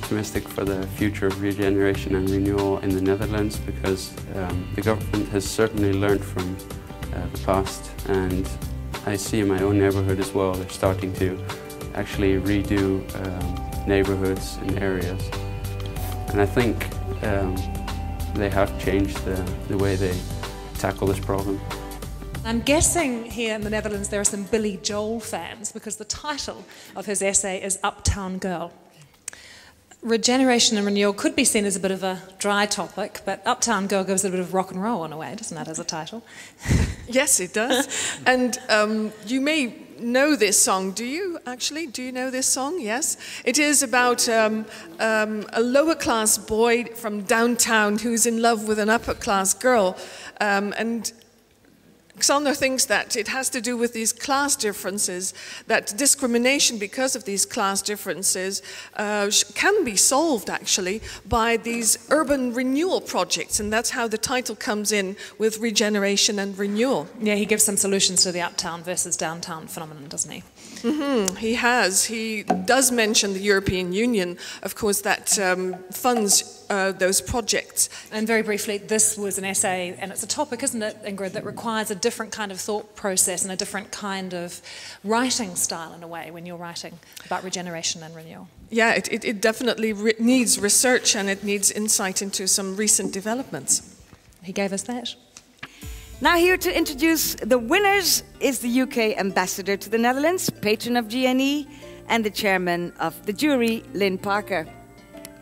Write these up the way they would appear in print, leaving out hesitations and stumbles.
optimistic for the future of regeneration and renewal in the Netherlands because the government has certainly learned from the past, and I see in my own neighbourhood as well, they're starting to actually redo neighbourhoods and areas. And I think they have changed the way they tackle this problem. I'm guessing here in the Netherlands there are some Billy Joel fans because the title of his essay is Uptown Girl. Regeneration and renewal could be seen as a bit of a dry topic, but Uptown Girl gives it a bit of rock and roll in a way, doesn't it, as a title? Yes, it does. And you may know this song. Do you, actually? Do you know this song? Yes. It is about a lower-class boy from downtown who's in love with an upper-class girl. And Xander thinks that it has to do with these class differences, that discrimination because of these class differences can be solved actually by these urban renewal projects, and that's how the title comes in with regeneration and renewal. Yeah, he gives some solutions to the uptown versus downtown phenomenon, doesn't he? Mm-hmm. He has. He does mention the European Union, of course, that funds those projects. And very briefly, this was an essay, and it's a topic, isn't it, Ingrid, that requires a different kind of thought process and a different kind of writing style in a way when you're writing about regeneration and renewal. Yeah, it definitely needs research, and it needs insight into some recent developments. He gave us that. Now here to introduce the winners is the UK ambassador to the Netherlands, patron of GNE, and the chairman of the jury, Lynn Parker.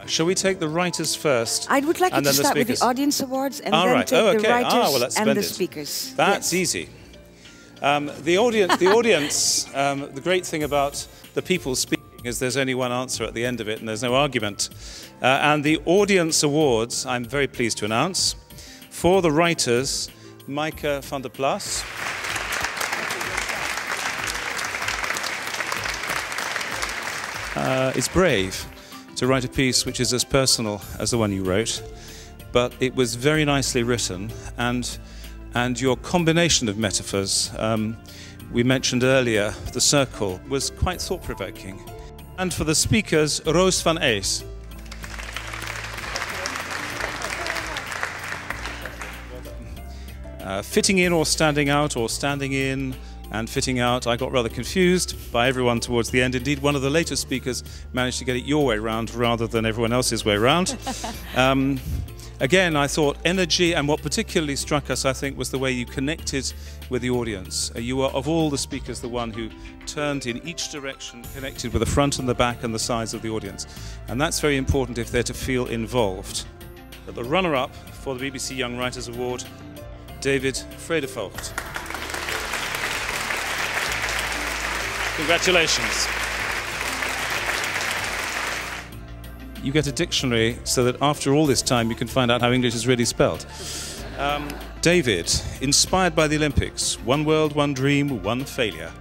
Shall we take the writers first? I would like you to start with the audience awards and then take the writers and the speakers. That's easy. The audience, the great thing about the people speaking is there's only one answer at the end of it and there's no argument. And the audience awards, I'm very pleased to announce, for the writers, Maaike van der Plas. It's brave to write a piece which is as personal as the one you wrote, but it was very nicely written, and your combination of metaphors, we mentioned earlier, the circle, was quite thought-provoking. And for the speakers, Roos van Ees. Fitting in or standing out, or standing in and fitting out, I got rather confused by everyone towards the end. Indeed, one of the later speakers managed to get it your way round rather than everyone else's way round. Again, I thought energy, and what particularly struck us, I think, was the way you connected with the audience. You were, of all the speakers, the one who turned in each direction, connected with the front and the back and the sides of the audience. And that's very important if they're to feel involved. But the runner-up for the BBC Young Writers Award, David Vredevoogd. Congratulations. You get a dictionary so that after all this time you can find out how English is really spelled. David, inspired by the Olympics, one world, one dream, one failure.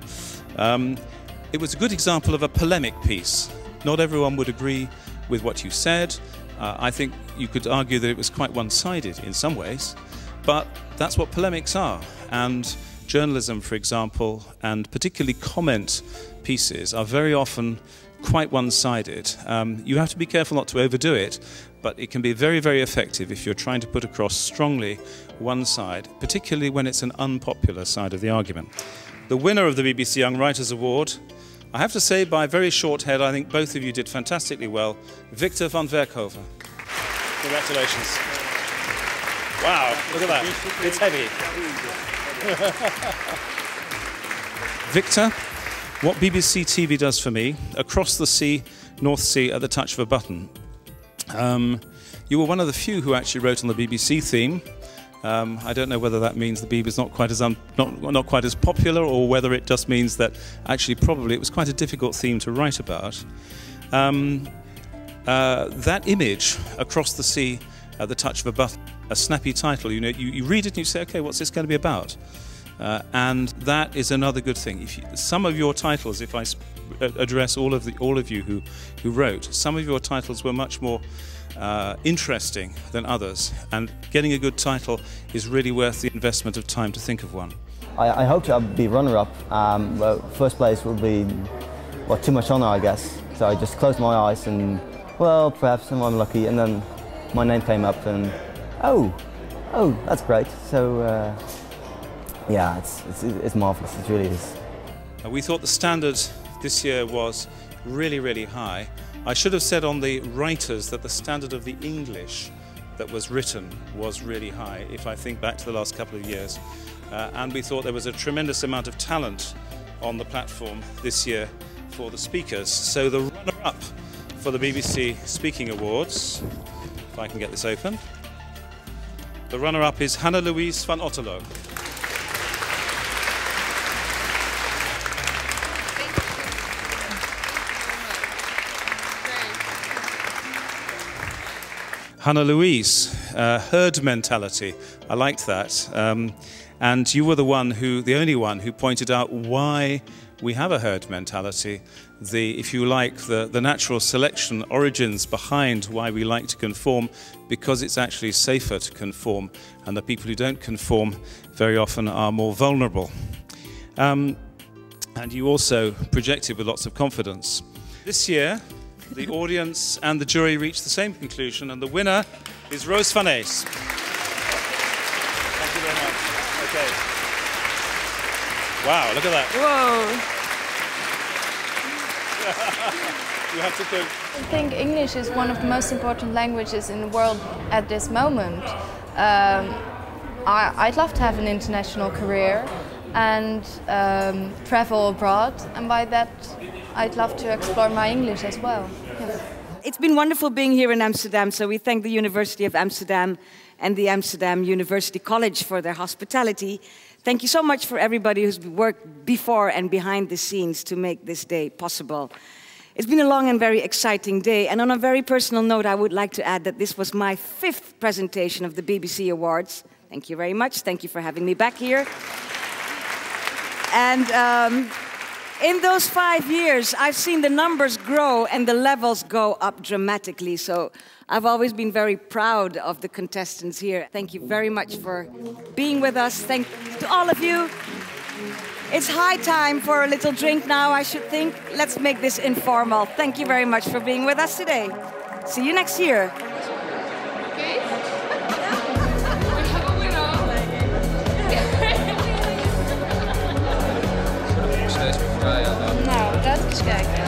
It was a good example of a polemic piece. Not everyone would agree with what you said. I think you could argue that it was quite one-sided in some ways, but that's what polemics are. And journalism, for example, and particularly comment pieces are very often quite one-sided. You have to be careful not to overdo it, but it can be very, very effective if you're trying to put across strongly one side, particularly when it's an unpopular side of the argument. The winner of the BBC Young Writers Award, I have to say by a very short head, I think both of you did fantastically well, Victor van Werkhoven. Congratulations. Wow, look at that. It's heavy. Victor, what BBC TV does for me, across the sea, North Sea, at the touch of a button. You were one of the few who actually wrote on the BBC theme. I don't know whether that means the BBC is not quite as popular, or whether it just means that actually probably it was quite a difficult theme to write about. That image, across the sea, at the touch of a button, a snappy title, you know, you read it and you say, okay, what's this going to be about? And that is another good thing. Some of your titles, if I address all of you who wrote, some of your titles were much more interesting than others, and getting a good title is really worth the investment of time to think of one. I hope to be runner-up. Well, first place would be too much honour, I guess. So I just closed my eyes and well, perhaps I'm unlucky, and then my name came up, and oh, that's great. So yeah, it's marvelous. It really is. We thought the standard this year was really, really high. I should have said on the writers that the standard of the English that was written was really high, if I think back to the last couple of years. And we thought there was a tremendous amount of talent on the platform this year for the speakers. So the runner-up for the BBC Speaking Awards, if I can get this open, the runner-up is Hannah-Louise van Otterlo. Hannah-Louise, herd mentality. I liked that. And you were the only one who pointed out why we have a herd mentality. If you like, the natural selection origins behind why we like to conform, because it's actually safer to conform, and the people who don't conform very often are more vulnerable. And you also projected with lots of confidence. This year, the audience and the jury reached the same conclusion, and the winner is Roos van Aes. Thank you very much. Okay. Wow, look at that. Whoa. You have to go. I think English is one of the most important languages in the world at this moment. I'd love to have an international career and travel abroad, and by that I'd love to explore my English as well. Yes. It's been wonderful being here in Amsterdam, so we thank the University of Amsterdam and the Amsterdam University College for their hospitality. Thank you so much for everybody who's worked before and behind the scenes to make this day possible. It's been a long and very exciting day, and on a very personal note, I would like to add that this was my 5th presentation of the BBC Awards. Thank you very much. Thank you for having me back here. And in those 5 years, I've seen the numbers grow and the levels go up dramatically. So I've always been very proud of the contestants here. Thank you very much for being with us. Thank you to all of you. It's high time for a little drink now, I should think. Let's make this informal. Thank you very much for being with us today. See you next year. Okay. Nou, laten we eens kijken.